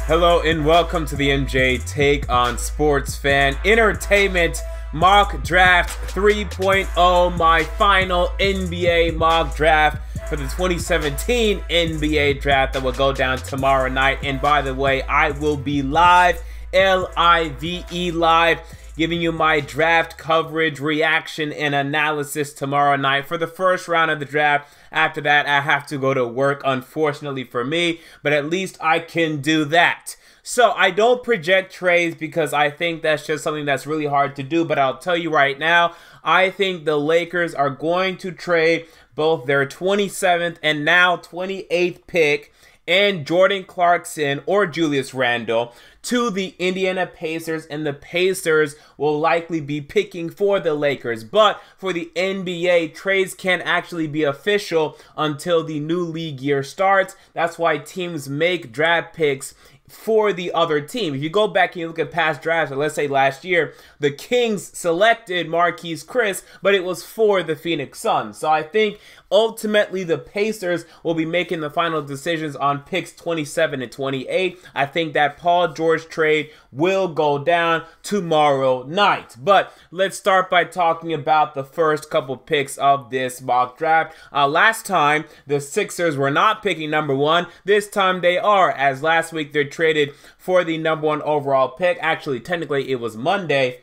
Hello and welcome to the MJ Take on Sports Fan Entertainment Mock Draft 3.0, my final NBA mock draft for the 2017 NBA draft that will go down tomorrow night. And by the way, I will be live, L-I-V-E live, giving you my draft coverage, reaction, and analysis tomorrow night for the first round of the draft. After that, I have to go to work, unfortunately for me, but at least I can do that. So I don't project trades because I think that's just something that's really hard to do, but I'll tell you right now, I think the Lakers are going to trade both their 27th and now 28th pick and Jordan Clarkson or Julius Randle to the Indiana Pacers, and the Pacers will likely be picking for the Lakers. But for the NBA, trades can't actually be official until the new league year starts. That's why teams make draft picks for the other team. If you go back and you look at past drafts, or let's say last year, the Kings selected Marquise Chris, but it was for the Phoenix Suns. So I think ultimately the Pacers will be making the final decisions on picks 27 and 28. I think that Paul George trade will go down tomorrow night. But let's start by talking about the first couple picks of this mock draft. Last time, the Sixers were not picking number one. This time they are, as last week they traded for the number one overall pick. Actually, technically it was Monday,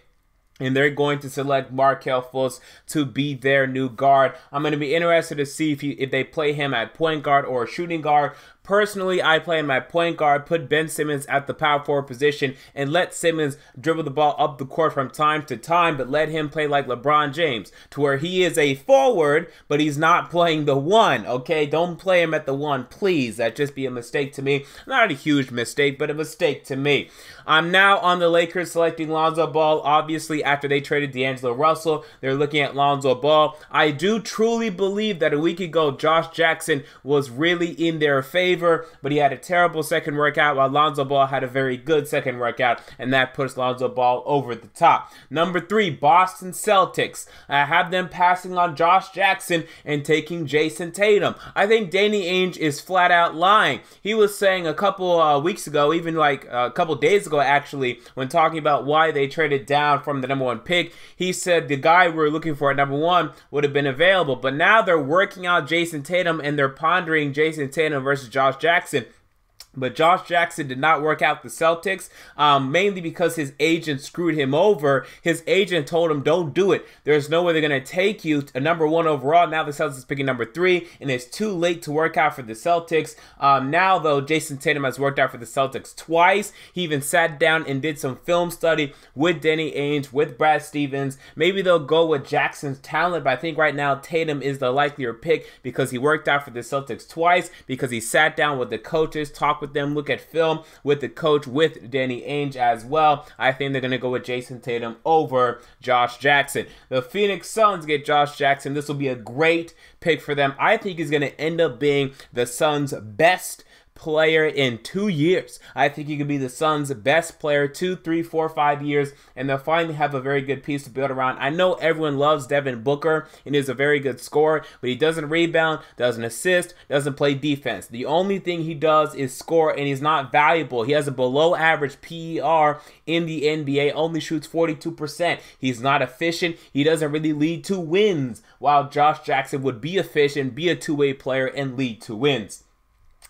and they're going to select Markelle Fultz to be their new guard. I'm going to be interested to see if they play him at point guard or shooting guard. Personally, I play him at point guard, put Ben Simmons at the power forward position, and let Simmons dribble the ball up the court from time to time, but let him play like LeBron James, to where he is a forward, but he's not playing the one, okay? Don't play him at the one, please. That'd just be a mistake to me. Not a huge mistake, but a mistake to me. I'm now on the Lakers selecting Lonzo Ball. Obviously, after they traded D'Angelo Russell, they're looking at Lonzo Ball. I do truly believe that a week ago, Josh Jackson was really in their favor, but he had a terrible second workout, while Lonzo Ball had a very good second workout, and that puts Lonzo Ball over the top. Number 3, Boston Celtics. I have them passing on Josh Jackson and taking Jayson Tatum. I think Danny Ainge is flat out lying. He was saying a couple weeks ago, even like a couple days ago actually, when talking about why they traded down from the number one pick, he said the guy we were looking for at number one would have been available, but now they're working out Jayson Tatum and they're pondering Jayson Tatum versus Josh Jackson. But Josh Jackson did not work out the Celtics, mainly because his agent screwed him over. His agent told him, don't do it. There's no way they're going to take you a number one overall. Now the Celtics is picking number 3, and it's too late to work out for the Celtics. Now, though, Jayson Tatum has worked out for the Celtics twice. He even sat down and did some film study with Danny Ainge, with Brad Stevens. Maybe they'll go with Jackson's talent, but I think right now Tatum is the likelier pick because he worked out for the Celtics twice, because he sat down with the coaches, talked with them, look at film with the coach, with Danny Ainge as well. I think they're going to go with Jayson Tatum over Josh Jackson. The Phoenix Suns get Josh Jackson. This will be a great pick for them. I think he's going to end up being the Suns' best player in 2 years. I think he could be the Suns' best player 2, 3, 4, 5 years, and they'll finally have a very good piece to build around. I know everyone loves Devin Booker and is a very good scorer, but he doesn't rebound, doesn't assist, doesn't play defense. The only thing he does is score, and he's not valuable. He has a below average PER in the NBA, only shoots 42%. He's not efficient. He doesn't really lead to wins, while Josh Jackson would be efficient, be a two-way player, and lead to wins.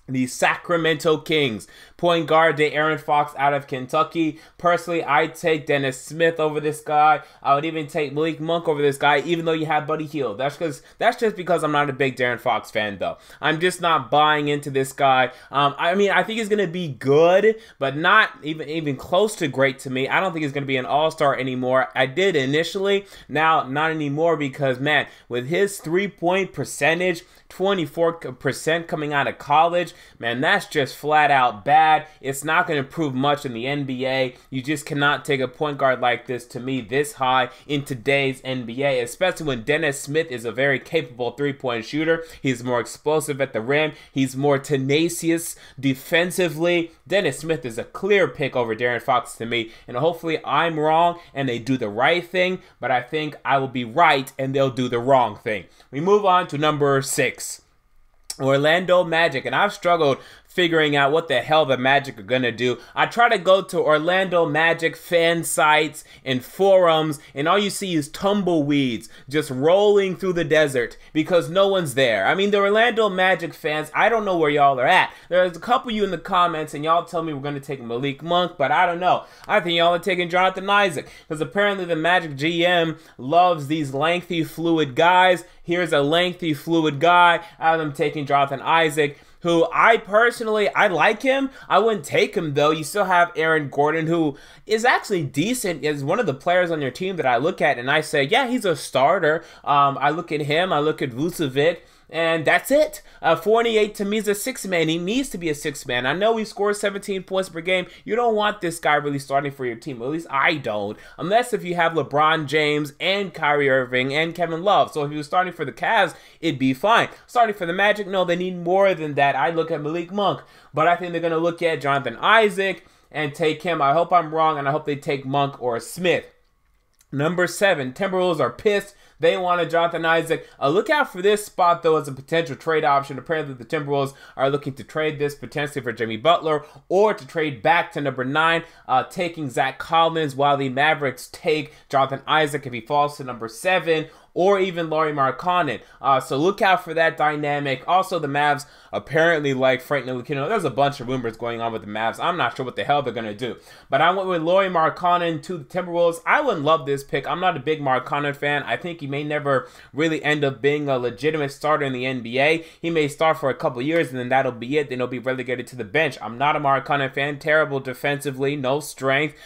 The Sacramento Kings, point guard De'Aaron Fox out of Kentucky. Personally, I'd take Dennis Smith over this guy. I would even take Malik Monk over this guy, even though you have Buddy Hield. That's just because I'm not a big De'Aaron Fox fan, though. I'm just not buying into this guy. I mean, I think he's going to be good, but not even close to great to me. I don't think he's going to be an all-star anymore. I did initially, now not anymore, because, man, with his three-point percentage, 24% coming out of college, man, that's just flat out bad. It's not going to improve much in the NBA. You just cannot take a point guard like this, to me, this high in today's NBA, especially when Dennis Smith is a very capable three-point shooter. He's more explosive at the rim. He's more tenacious defensively. Dennis Smith is a clear pick over De'Aaron Fox to me, and hopefully I'm wrong and they do the right thing, but I think I will be right and they'll do the wrong thing. We move on to number 6. Orlando Magic, and I've struggled figuring out what the hell the Magic are going to do. I try to go to Orlando Magic fan sites and forums, and all you see is tumbleweeds just rolling through the desert because no one's there. I mean, the Orlando Magic fans, I don't know where y'all are at. There's a couple of you in the comments, and y'all tell me we're going to take Malik Monk, but I don't know. I think y'all are taking Jonathan Isaac because apparently the Magic GM loves these lengthy, fluid guys. Here's a lengthy, fluid guy. I'm taking Jonathan Isaac, who I personally, I like him. I wouldn't take him, though. You still have Aaron Gordon, who is actually decent, is one of the players on your team that I look at, and I say, yeah, he's a starter. I look at him, I look at Vucevic, and that's it. 48 to me is a 6-man. He needs to be a 6-man. I know he scores 17 points per game. You don't want this guy really starting for your team. At least I don't. Unless if you have LeBron James and Kyrie Irving and Kevin Love. So if he was starting for the Cavs, it'd be fine. Starting for the Magic, no, they need more than that. I look at Malik Monk. But I think they're going to look at Jonathan Isaac and take him. I hope I'm wrong, and I hope they take Monk or Smith. Number 7, Timberwolves are pissed. They wanted Jonathan Isaac. Look out for this spot, though, as a potential trade option. Apparently, the Timberwolves are looking to trade this potentially for Jimmy Butler or to trade back to number 9, taking Zach Collins, while the Mavericks take Jonathan Isaac if he falls to number 7, or even Lauri Markkanen. So look out for that dynamic. Also, the Mavs apparently like Frank Ntilikina. There's a bunch of rumors going on with the Mavs. I'm not sure what the hell they're going to do. But I went with Lauri Markkanen to the Timberwolves. I wouldn't love this pick. I'm not a big Markkanen fan. I think he may never really end up being a legitimate starter in the NBA. He may start for a couple years, and then that'll be it. Then he'll be relegated to the bench. I'm not a Markkanen fan. Terrible defensively. No strength.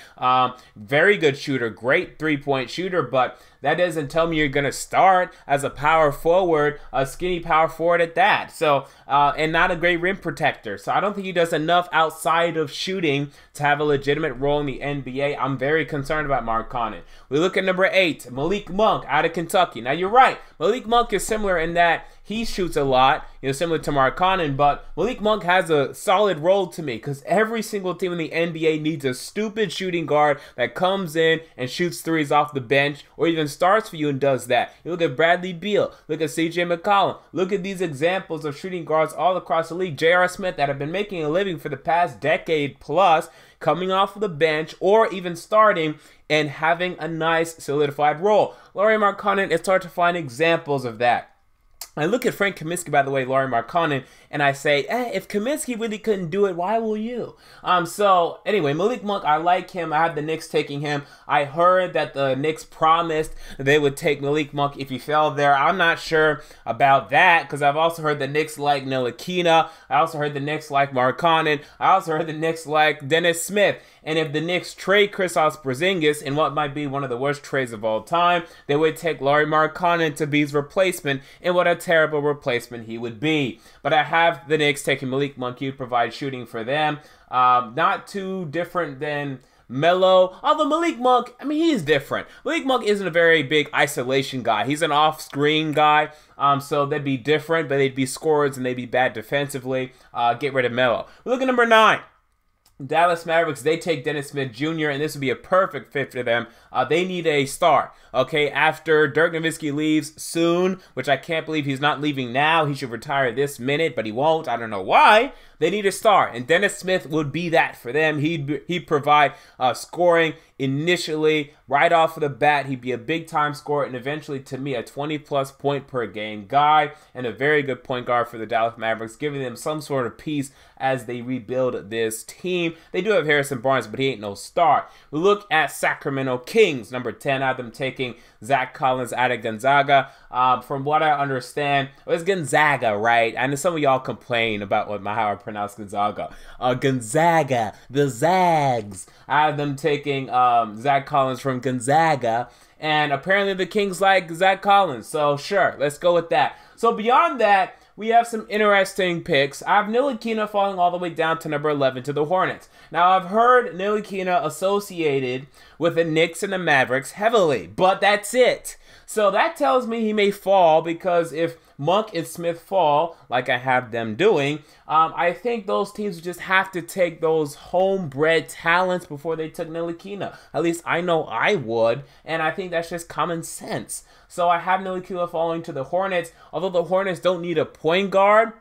Very good shooter. Great three-point shooter, but that doesn't tell me you're going to start as a power forward, a skinny power forward at that. So, and not a great rim protector. So I don't think he does enough outside of shooting to have a legitimate role in the NBA. I'm very concerned about Markkanen. We look at number 8, Malik Monk out of Kentucky. Now, you're right. Malik Monk is similar in that he shoots a lot, similar to Markkanen, but Malik Monk has a solid role to me because every single team in the NBA needs a stupid shooting guard that comes in and shoots threes off the bench or even starts for you and does that. You look at Bradley Beal, look at CJ McCollum, look at these examples of shooting guards all across the league. J.R. Smith that have been making a living for the past decade plus, coming off of the bench or even starting and having a nice solidified role. Lauri Markkanen, it's hard to find examples of that. I look at Frank Kaminsky, by the way, Lauri Markkanen, and I say, if Kaminsky really couldn't do it, why will you? So, anyway, Malik Monk, I like him. I have the Knicks taking him. I heard that the Knicks promised they would take Malik Monk if he fell there. I'm not sure about that because I've also heard the Knicks like Ntilikina. I also heard the Knicks like Markkanen. I also heard the Knicks like Dennis Smith. And if the Knicks trade Kristaps Porzingis in what might be one of the worst trades of all time, they would take Lauri Markkanen to be his replacement, and what a terrible replacement he would be. But I have the Knicks taking Malik Monk. He would provide shooting for them. Not too different than Melo. Although Malik Monk, I mean, he is different. Malik Monk isn't a very big isolation guy. He's an off-screen guy. So they'd be different, but they'd be scorers and they'd be bad defensively. Get rid of Melo. Look at number 9. Dallas Mavericks, they take Dennis Smith Jr., and this would be a perfect fit for them. They need a star, okay? After Dirk Nowitzki leaves soon, which I can't believe he's not leaving now. He should retire this minute, but he won't. I don't know why. They need a star, and Dennis Smith would be that for them. He'd provide scoring initially, right off of the bat. He'd be a big-time scorer, and eventually, to me, a 20-plus point per game guy, and a very good point guard for the Dallas Mavericks, giving them some sort of peace as they rebuild this team. They do have Harrison Barnes, but he ain't no star. We look at Sacramento Kings, number 10. I have them taking Zach Collins out of Gonzaga. From what I understand, it was Gonzaga, right? I know some of y'all complain about how I pronounce Gonzaga. Gonzaga, the Zags. I have them taking Zach Collins from Gonzaga. And apparently the Kings like Zach Collins. So sure, let's go with that. So beyond that, we have some interesting picks. I have Ntilikina falling all the way down to number 11 to the Hornets. Now, I've heard Ntilikina associated with the Knicks and the Mavericks heavily, but that's it. So that tells me he may fall because if Monk and Smith fall, like I have them doing, I think those teams just have to take those homebred talents before they took Ntilikina. At least I know I would, and I think that's just common sense. So I have Ntilikina falling to the Hornets. Although the Hornets don't need a point guard,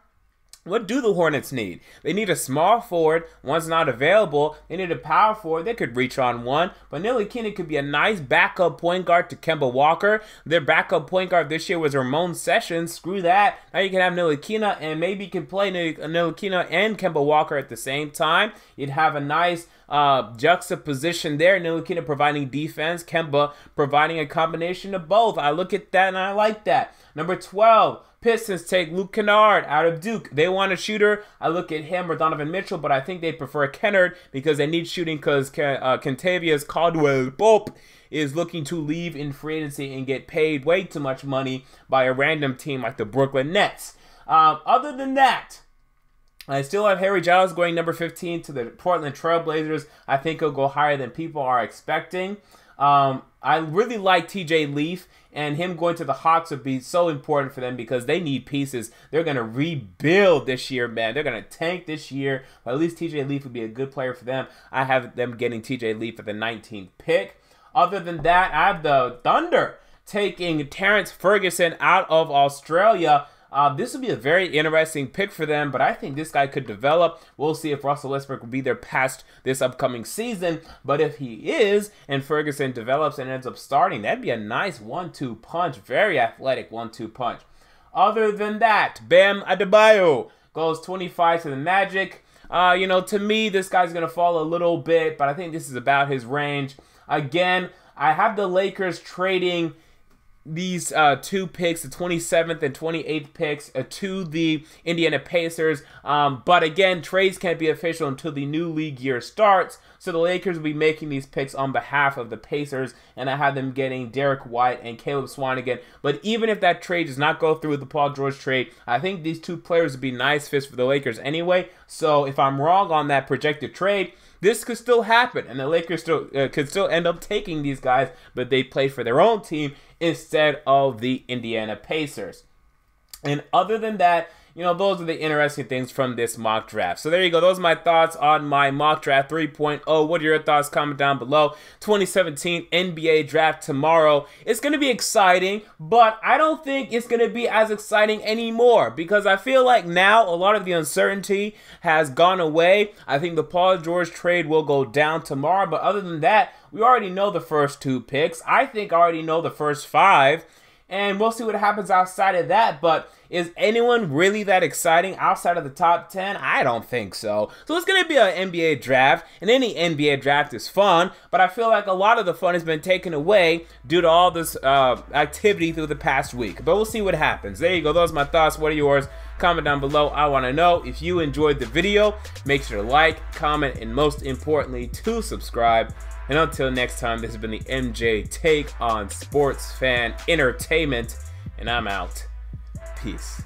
What do the Hornets need? They need a small forward. One's not available. They need a power forward. They could reach on one. But Ntilikina could be a nice backup point guard to Kemba Walker. Their backup point guard this year was Ramon Sessions. Screw that. Now you can have Ntilikina, and maybe you can play Ntilikina and Kemba Walker at the same time. You'd have a nice juxtaposition there. Ntilikina providing defense. Kemba providing a combination of both. I look at that and I like that. Number 12. Pistons take Luke Kennard out of Duke. They want a shooter. I look at him or Donovan Mitchell, but I think they prefer Kennard because they need shooting because Kentavious Caldwell-Pope is looking to leave in free agency and get paid way too much money by a random team like the Brooklyn Nets. Other than that, I still have Harry Giles going number 15 to the Portland Trail Blazers. I think he'll go higher than people are expecting. I really like TJ Leaf, and him going to the Hawks would be so important for them because they need pieces. They're going to rebuild this year, man. They're going to tank this year. But at least TJ Leaf would be a good player for them. I have them getting TJ Leaf at the 19th pick. Other than that, I have the Thunder taking Terrence Ferguson out of Australia. This would be a very interesting pick for them, but I think this guy could develop. We'll see if Russell Westbrook will be there past this upcoming season, but if he is, and Ferguson develops and ends up starting, that'd be a nice 1-2 punch, very athletic 1-2 punch. Other than that, Bam Adebayo goes 25 to the Magic. You know, to me, this guy's going to fall a little bit, but I think this is about his range. Again, I have the Lakers trading these two picks, the 27th and 28th picks, to the Indiana Pacers. But again, trades can't be official until the new league year starts. So the Lakers will be making these picks on behalf of the Pacers, and I have them getting Derek White and Caleb Swanigan. But even if that trade does not go through with the Paul George trade, I think these two players would be nice fits for the Lakers anyway. So if I'm wrong on that projected trade, this could still happen, and the Lakers still could still end up taking these guys, but they played for their own team instead of the Indiana Pacers. And other than that, you know, those are the interesting things from this mock draft. So there you go. Those are my thoughts on my mock draft 3.0. What are your thoughts? Comment down below. 2017 NBA draft tomorrow. It's going to be exciting, but I don't think it's going to be as exciting anymore because I feel like now a lot of the uncertainty has gone away. I think the Paul George trade will go down tomorrow, but other than that, we already know the first two picks. I think I already know the first 5. And we'll see what happens outside of that. But is anyone really that exciting outside of the top 10? I don't think so. So it's going to be an NBA draft. And any NBA draft is fun. But I feel like a lot of the fun has been taken away due to all this activity through the past week. But we'll see what happens. There you go. Those are my thoughts. What are yours? Comment down below. I want to know. If you enjoyed the video, make sure to like, comment, and most importantly, to subscribe. And until next time, this has been the MJ Take on Sports Fan Entertainment, and I'm out. Peace.